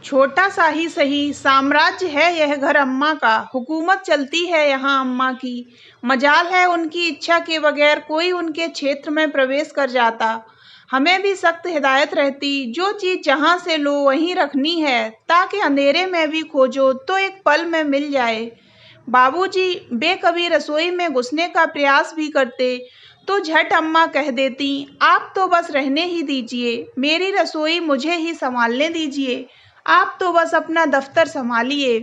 छोटा सा ही सही साम्राज्य है यह घर अम्मा का, हुकूमत चलती है यहाँ अम्मा की। मजाल है उनकी इच्छा के बगैर कोई उनके क्षेत्र में प्रवेश कर जाता। हमें भी सख्त हिदायत रहती, जो चीज जहाँ से लो वहीं रखनी है, ताकि अंधेरे में भी खोजो तो एक पल में मिल जाए। बाबूजी बेकभी रसोई में घुसने का प्रयास भी करते तो झट अम्मा कह देती, आप तो बस रहने ही दीजिए, मेरी रसोई मुझे ही संभालने दीजिए, आप तो बस अपना दफ्तर संभालिए।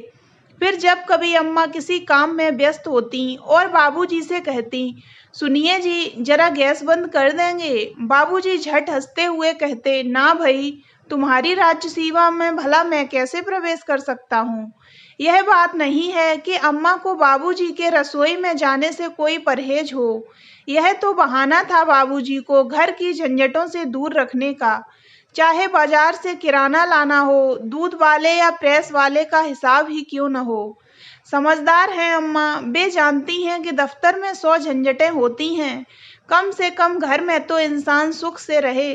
फिर जब कभी अम्मा किसी काम में व्यस्त होती और बाबूजी से कहती, सुनिए जी जरा गैस बंद कर देंगे, बाबूजी झट हंसते हुए कहते, ना भाई, तुम्हारी राज्य सेवा में भला मैं कैसे प्रवेश कर सकता हूँ। यह बात नहीं है कि अम्मा को बाबूजी के रसोई में जाने से कोई परहेज हो। यह तो बहाना था बाबूजी को घर की झंझटों से दूर रखने का। चाहे बाजार से किराना लाना हो, दूध वाले या प्रेस वाले का हिसाब ही क्यों न हो। समझदार हैं अम्मा, वे जानती हैं कि दफ्तर में 100 झंझटें होती हैं, कम से कम घर में तो इंसान सुख से रहे।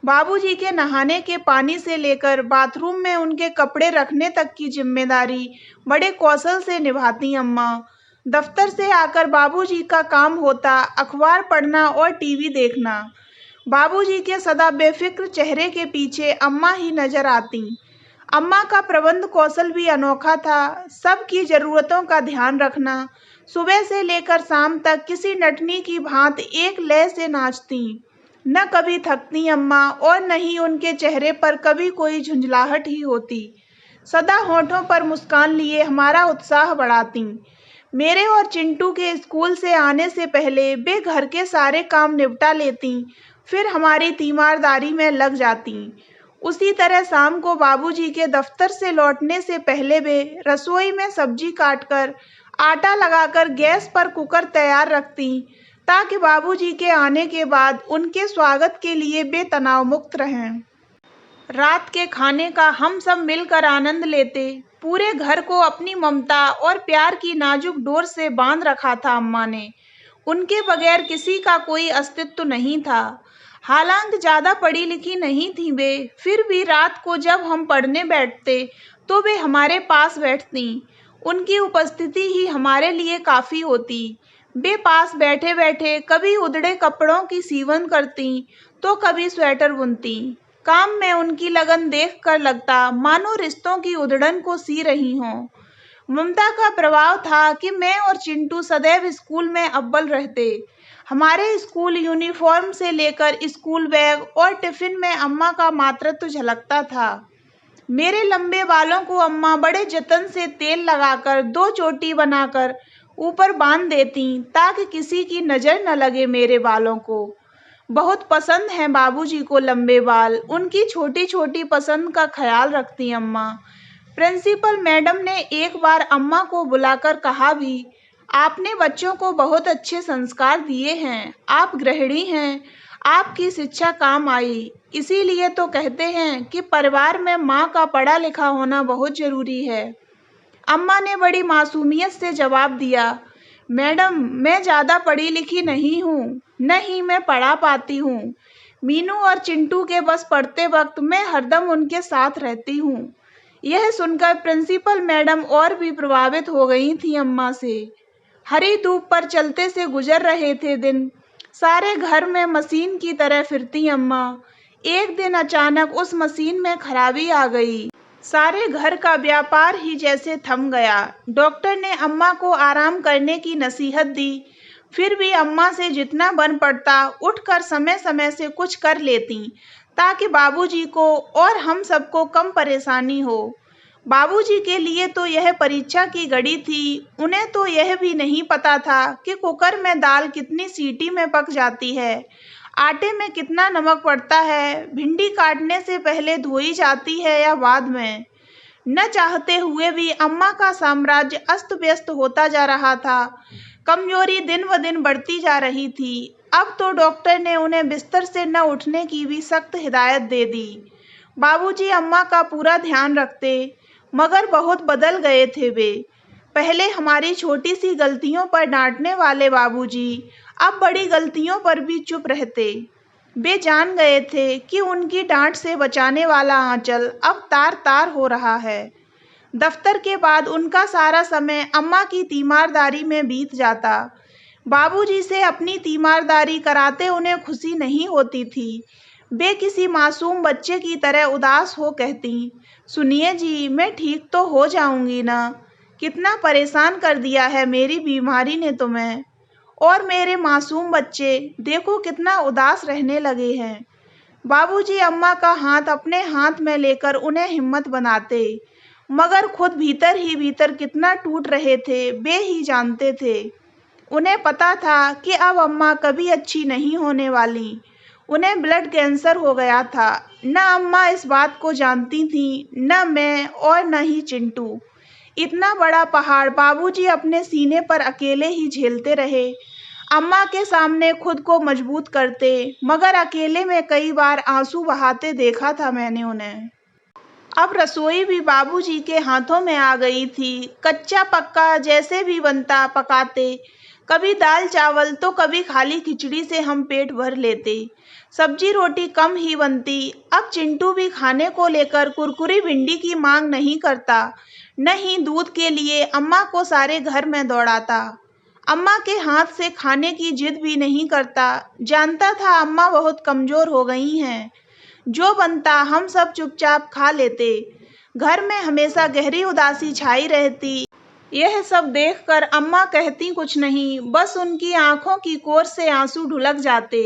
बाबूजी के नहाने के पानी से लेकर बाथरूम में उनके कपड़े रखने तक की जिम्मेदारी बड़े कौशल से निभाती अम्मा। दफ्तर से आकर बाबूजी का काम होता अखबार पढ़ना और टीवी देखना। बाबूजी के सदा बेफिक्र चेहरे के पीछे अम्मा ही नजर आती। अम्मा का प्रबंध कौशल भी अनोखा था, सबकी जरूरतों का ध्यान रखना। सुबह से लेकर शाम तक किसी नटनी की भांति एक लय से नाचती। न कभी थकती अम्मा और न ही उनके चेहरे पर कभी कोई झुंझलाहट ही होती। सदा होठों पर मुस्कान लिए हमारा उत्साह बढ़ाती। मेरे और चिंटू के स्कूल से आने से पहले वे घर के सारे काम निपटा लेती, फिर हमारी तीमारदारी में लग जाती। उसी तरह शाम को बाबूजी के दफ्तर से लौटने से पहले वे रसोई में सब्जी काटकर आटा लगाकर गैस पर कुकर तैयार रखती, ताकि बाबूजी के आने के बाद उनके स्वागत के लिए वे तनाव मुक्त रहें। रात के खाने का हम सब मिलकर आनंद लेते। पूरे घर को अपनी ममता और प्यार की नाजुक डोर से बांध रखा था अम्मा ने। उनके बगैर किसी का कोई अस्तित्व नहीं था। हालांकि ज्यादा पढ़ी लिखी नहीं थी वे, फिर भी रात को जब हम पढ़ने बैठते तो वे हमारे पास बैठती। उनकी उपस्थिति ही हमारे लिए काफी होती। वे पास बैठे बैठे कभी उधड़े कपड़ों की सीवन करती तो कभी स्वेटर बुनती। काम में उनकी लगन देखकर लगता मानो रिश्तों की उधड़न को सी रही हों। ममता का प्रभाव था कि मैं और चिंटू सदैव स्कूल में अव्वल रहते। हमारे स्कूल यूनिफॉर्म से लेकर स्कूल बैग और टिफिन में अम्मा का मातृत्व झलकता था। मेरे लंबे बालों को अम्मा बड़े जतन से तेल लगाकर 2 चोटी बनाकर ऊपर बांध देती, ताकि किसी की नजर न लगे मेरे बालों को। बहुत पसंद है बाबूजी को लंबे बाल, उनकी छोटी छोटी पसंद का ख्याल रखती अम्मा। प्रिंसिपल मैडम ने एक बार अम्मा को बुलाकर कहा भी, आपने बच्चों को बहुत अच्छे संस्कार दिए हैं, आप गृहिणी हैं, आपकी शिक्षा काम आई। इसीलिए तो कहते हैं कि परिवार में माँ का पढ़ा लिखा होना बहुत जरूरी है। अम्मा ने बड़ी मासूमियत से जवाब दिया, मैडम मैं ज़्यादा पढ़ी लिखी नहीं हूँ, न ही मैं पढ़ा पाती हूँ। मीनू और चिंटू के बस पढ़ते वक्त मैं हरदम उनके साथ रहती हूँ। यह सुनकर प्रिंसिपल मैडम और भी प्रभावित हो गई थी अम्मा से। हरी धूप पर चलते से गुजर रहे थे दिन। सारे घर में मशीन की तरह फिरती अम्मा। एक दिन अचानक उस मशीन में खराबी आ गई। सारे घर का व्यापार ही जैसे थम गया। डॉक्टर ने अम्मा को आराम करने की नसीहत दी, फिर भी अम्मा से जितना बन पड़ता उठकर समय समय से कुछ कर लेती, ताकि बाबूजी को और हम सबको कम परेशानी हो। बाबूजी के लिए तो यह परीक्षा की घड़ी थी। उन्हें तो यह भी नहीं पता था कि कुकर में दाल कितनी सीटी में पक जाती है, आटे में कितना नमक पड़ता है, भिंडी काटने से पहले धोई जाती है या बाद में। न चाहते हुए भी अम्मा का साम्राज्य अस्त व्यस्त होता जा रहा था। कमजोरी दिन ब दिन बढ़ती जा रही थी। अब तो डॉक्टर ने उन्हें बिस्तर से न उठने की भी सख्त हिदायत दे दी। बाबूजी अम्मा का पूरा ध्यान रखते, मगर बहुत बदल गए थे वे। पहले हमारी छोटी सी गलतियों पर डांटने वाले बाबूजी अब बड़ी गलतियों पर भी चुप रहते। वे जान गए थे कि उनकी डांट से बचाने वाला आंचल अब तार-तार हो रहा है। दफ्तर के बाद उनका सारा समय अम्मा की तीमारदारी में बीत जाता। बाबूजी से अपनी तीमारदारी कराते उन्हें खुशी नहीं होती थी। वे किसी मासूम बच्चे की तरह उदास हो कहती, सुनिए जी, मैं ठीक तो हो जाऊंगी ना। कितना परेशान कर दिया है मेरी बीमारी ने तुम्हें। और मेरे मासूम बच्चे देखो कितना उदास रहने लगे हैं। बाबूजी अम्मा का हाथ अपने हाथ में लेकर उन्हें हिम्मत बनाते, मगर खुद भीतर ही भीतर कितना टूट रहे थे वे ही जानते थे। उन्हें पता था कि अब अम्मा कभी अच्छी नहीं होने वाली। उन्हें ब्लड कैंसर हो गया था। न अम्मा इस बात को जानती थी, न मैं और न ही चिंटू। इतना बड़ा पहाड़ बाबूजी अपने सीने पर अकेले ही झेलते रहे। अम्मा के सामने खुद को मजबूत करते, मगर अकेले में कई बार आंसू बहाते देखा था मैंने उन्हें। अब रसोई भी बाबूजी के हाथों में आ गई थी। कच्चा पक्का जैसे भी बनता पकाते। कभी दाल चावल तो कभी खाली खिचड़ी से हम पेट भर लेते। सब्जी रोटी कम ही बनती। अब चिंटू भी खाने को लेकर कुरकुरी भिंडी की मांग नहीं करता, न ही दूध के लिए अम्मा को सारे घर में दौड़ाता। अम्मा के हाथ से खाने की जिद भी नहीं करता। जानता था अम्मा बहुत कमजोर हो गई हैं। जो बनता हम सब चुपचाप खा लेते। घर में हमेशा गहरी उदासी छाई रहती। यह सब देखकर अम्मा कहती कुछ नहीं, बस उनकी आंखों की कोर से आंसू ढुलक जाते।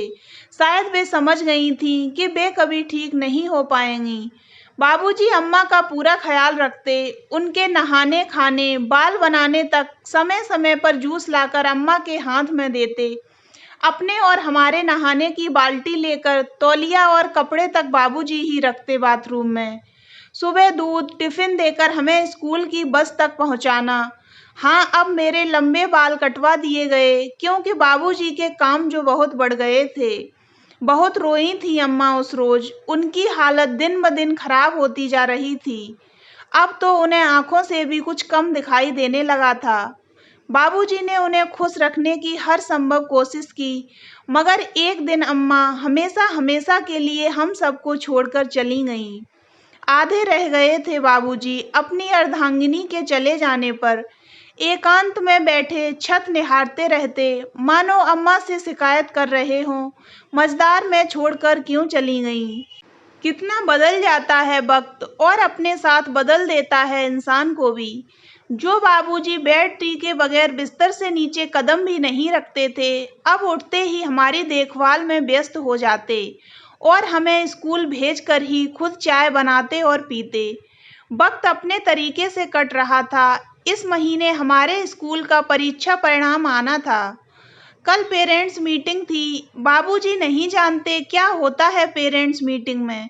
शायद वे समझ गई थीं कि वे कभी ठीक नहीं हो पाएंगी। बाबूजी अम्मा का पूरा ख्याल रखते। उनके नहाने, खाने, बाल बनाने तक समय समय पर जूस लाकर अम्मा के हाथ में देते। अपने और हमारे नहाने की बाल्टी लेकर तौलिया और कपड़े तक बाबूजी ही रखते बाथरूम में। सुबह दूध, टिफिन देकर हमें स्कूल की बस तक पहुंचाना। हाँ, अब मेरे लंबे बाल कटवा दिए गए क्योंकि बाबूजी के काम जो बहुत बढ़ गए थे। बहुत रोई थी अम्मा उस रोज। उनकी हालत दिन ब दिन खराब होती जा रही थी। अब तो उन्हें आंखों से भी कुछ कम दिखाई देने लगा था। बाबूजी ने उन्हें खुश रखने की हर संभव कोशिश की, मगर एक दिन अम्मा हमेशा हमेशा के लिए हम सबको छोड़कर चली गईं। आधे रह गए थे बाबूजी अपनी अर्धांगिनी के चले जाने पर। एकांत में बैठे छत निहारते रहते, मानो अम्मा से शिकायत कर रहे हों, मझधार में छोड़कर क्यों चली गईं। कितना बदल जाता है वक्त, और अपने साथ बदल देता है इंसान को भी। जो बाबूजी बेड टी के बगैर बिस्तर से नीचे कदम भी नहीं रखते थे, अब उठते ही हमारी देखभाल में व्यस्त हो जाते और हमें स्कूल भेजकर ही खुद चाय बनाते और पीते। वक्त अपने तरीके से कट रहा था। इस महीने हमारे स्कूल का परीक्षा परिणाम आना था। कल पेरेंट्स मीटिंग थी। बाबूजी नहीं जानते क्या होता है पेरेंट्स मीटिंग में।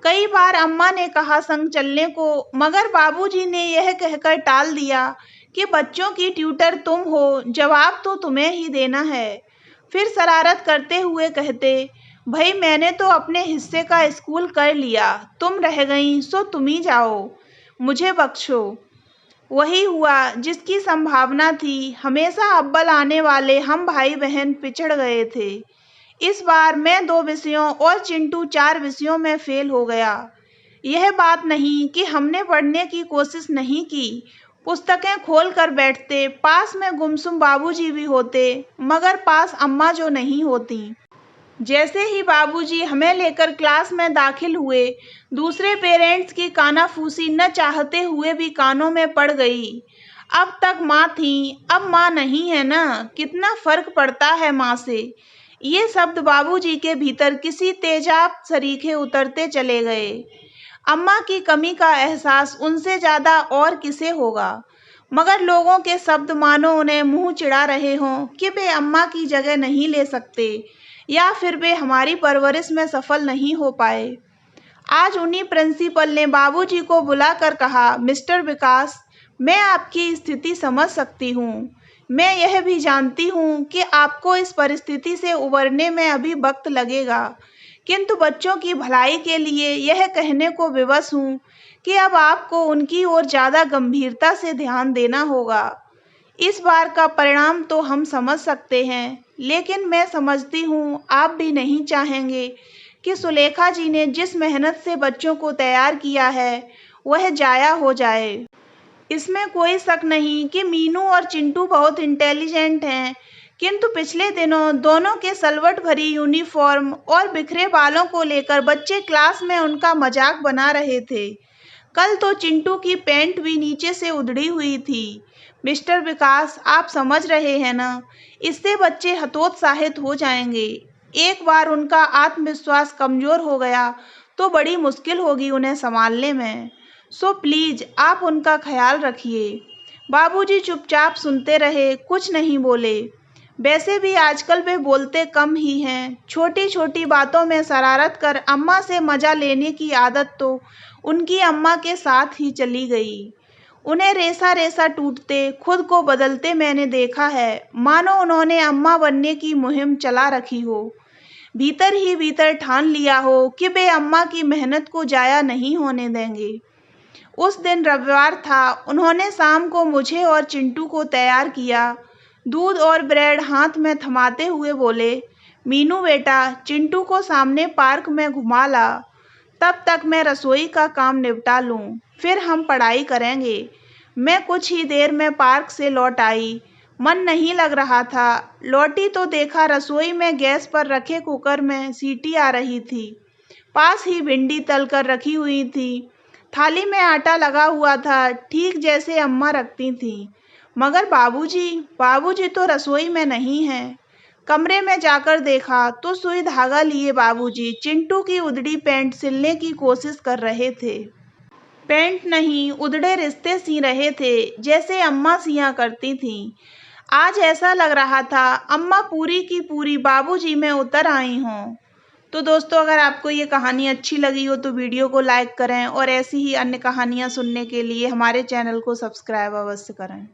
कई बार अम्मा ने कहा संग चलने को, मगर बाबूजी ने यह कहकर टाल दिया कि बच्चों की ट्यूटर तुम हो, जवाब तो तुम्हें ही देना है। फिर शरारत करते हुए कहते, भाई मैंने तो अपने हिस्से का स्कूल कर लिया, तुम रह गई सो तुम ही जाओ, मुझे बख्शो। वही हुआ जिसकी संभावना थी। हमेशा अव्वल आने वाले हम भाई बहन पिछड़ गए थे। इस बार मैं 2 विषयों और चिंटू 4 विषयों में फेल हो गया। यह बात नहीं कि हमने पढ़ने की कोशिश नहीं की। पुस्तकें खोल कर बैठते, पास में गुमसुम बाबूजी भी होते, मगर पास अम्मा जो नहीं होती। जैसे ही बाबूजी हमें लेकर क्लास में दाखिल हुए, दूसरे पेरेंट्स की कानाफूसी न चाहते हुए भी कानों में पड़ गई। अब तक माँ थी, अब माँ नहीं है ना, कितना फर्क पड़ता है माँ से। ये शब्द बाबूजी के भीतर किसी तेजाब सरीखे उतरते चले गए। अम्मा की कमी का एहसास उनसे ज्यादा और किसे होगा, मगर लोगों के शब्द मानो उन्हें मुंह चिढ़ा रहे हों कि वे अम्मा की जगह नहीं ले सकते, या फिर वे हमारी परवरिश में सफल नहीं हो पाए। आज उन्हीं प्रिंसिपल ने बाबूजी को बुलाकर कहा, मिस्टर विकास, मैं आपकी स्थिति समझ सकती हूँ। मैं यह भी जानती हूँ कि आपको इस परिस्थिति से उबरने में अभी वक्त लगेगा, किंतु बच्चों की भलाई के लिए यह कहने को विवश हूँ कि अब आपको उनकी ओर ज़्यादा गंभीरता से ध्यान देना होगा। इस बार का परिणाम तो हम समझ सकते हैं, लेकिन मैं समझती हूँ आप भी नहीं चाहेंगे कि सुलेखा जी ने जिस मेहनत से बच्चों को तैयार किया है वह जाया हो जाए। इसमें कोई शक नहीं कि मीनू और चिंटू बहुत इंटेलिजेंट हैं, किंतु पिछले दिनों दोनों के सलवट भरी यूनिफॉर्म और बिखरे बालों को लेकर बच्चे क्लास में उनका मजाक बना रहे थे। कल तो चिंटू की पैंट भी नीचे से उधड़ी हुई थी। मिस्टर विकास, आप समझ रहे हैं ना, इससे बच्चे हतोत्साहित हो जाएंगे। एक बार उनका आत्मविश्वास कमजोर हो गया तो बड़ी मुश्किल होगी उन्हें संभालने में। सो प्लीज आप उनका ख्याल रखिए। बाबूजी चुपचाप सुनते रहे, कुछ नहीं बोले। वैसे भी आजकल वे बोलते कम ही हैं। छोटी छोटी बातों में शरारत कर अम्मा से मजा लेने की आदत तो उनकी अम्मा के साथ ही चली गई। उन्हें रेसा रेसा टूटते, खुद को बदलते मैंने देखा है, मानो उन्होंने अम्मा बनने की मुहिम चला रखी हो। भीतर ही भीतर ठान लिया हो कि वे अम्मा की मेहनत को जाया नहीं होने देंगे। उस दिन रविवार था। उन्होंने शाम को मुझे और चिंटू को तैयार किया। दूध और ब्रेड हाथ में थमाते हुए बोले, मीनू बेटा, चिंटू को सामने पार्क में घुमा ला, तब तक मैं रसोई का काम निपटा लूं, फिर हम पढ़ाई करेंगे। मैं कुछ ही देर में पार्क से लौट आई। मन नहीं लग रहा था। लौटी तो देखा रसोई में गैस पर रखे कुकर में सीटी आ रही थी। पास ही भिंडी तल कर रखी हुई थी। थाली में आटा लगा हुआ था, ठीक जैसे अम्मा रखती थीं। मगर बाबूजी तो रसोई में नहीं हैं। कमरे में जाकर देखा तो सुई धागा लिए बाबूजी चिंटू की उधड़ी पैंट सिलने की कोशिश कर रहे थे। पैंट नहीं, उधड़े रिश्ते सी रहे थे, जैसे अम्मा सिया करती थीं। आज ऐसा लग रहा था अम्मा पूरी की पूरी बाबूजी में उतर आई हों। तो दोस्तों, अगर आपको ये कहानी अच्छी लगी हो तो वीडियो को लाइक करें और ऐसी ही अन्य कहानियाँ सुनने के लिए हमारे चैनल को सब्सक्राइब अवश्य करें।